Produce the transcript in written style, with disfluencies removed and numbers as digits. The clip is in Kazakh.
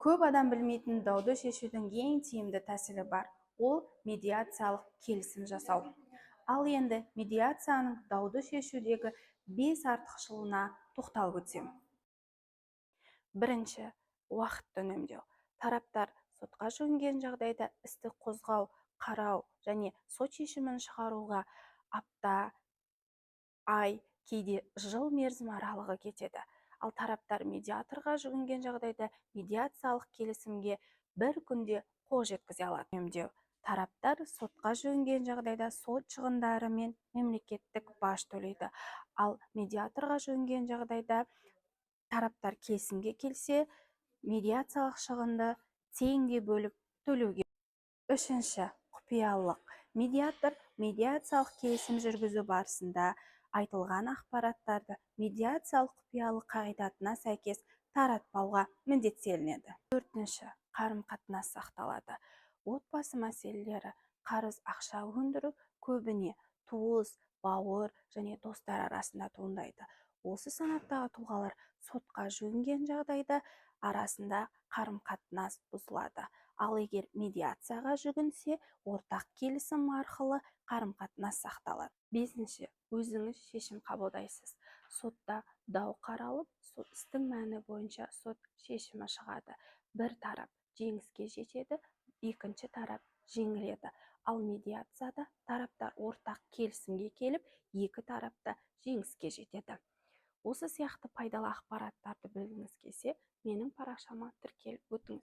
Көп адам білмейтін дауды шешудің ең тиімді тәсілі бар. Ол медиациялық келісім жасау. Ал енді медиацияның дауды шешудегі 5 артықшылығына тоқталып өтсем. Бірінші, уақытты үнемдеу. Тараптар сотқа жүгінген жағдайда істі қозғау, қарау және сот шешімін шығаруға апта, ай, кейде жыл мерзім аралығы кетеді. Ал тараптар медиаторға жүгінген жағдайда медиациялық келісімге бір күнде қол жеткізе алады. Үнемдеу. Тараптар сотқа жүгінген жағдайда сот шығындары мен мемлекеттік баж төлейді. Ал медиаторға жүгінген жағдайда тараптар келісімге келсе, медиациялық шығынды теңге бөліп төлеуге. Үшінші, құпиялылық. Медиатор медиациялық келісім жүргізу барысында айтылған ақпараттарды медиациялық құпиялылық қағидатына сәйкес таратпауға міндеттелінеді. Төртінші, қарым-қатынас сақталады. Отбасы мәселелері, қарыз, ақша өндіру көбіне туыс, бауыр және достар арасында туындайды. Осы санаттағы тұлғалар сотқа жүгінген жағдайда арасында қарым-қатынас бұзылады. Ал егер медиацияға жүгінсе, ортақ келісім арқылы қарым-қатынас сақталады. Бесінші, өзіңіз шешім қабылдайсыз. Сотта дау қаралып, істің мәні бойынша сот шешімі шығады. Бір тарап жеңіске жетеді, екінші тарап жеңіледі. Ал медиацияда тараптар ортақ келісімге келіп, екі тарапта жеңіске жетеді. Осы сияқты пайдалы ақпараттарды білгіңіз келсе, менің парақшама тіркеліп өтіңіз.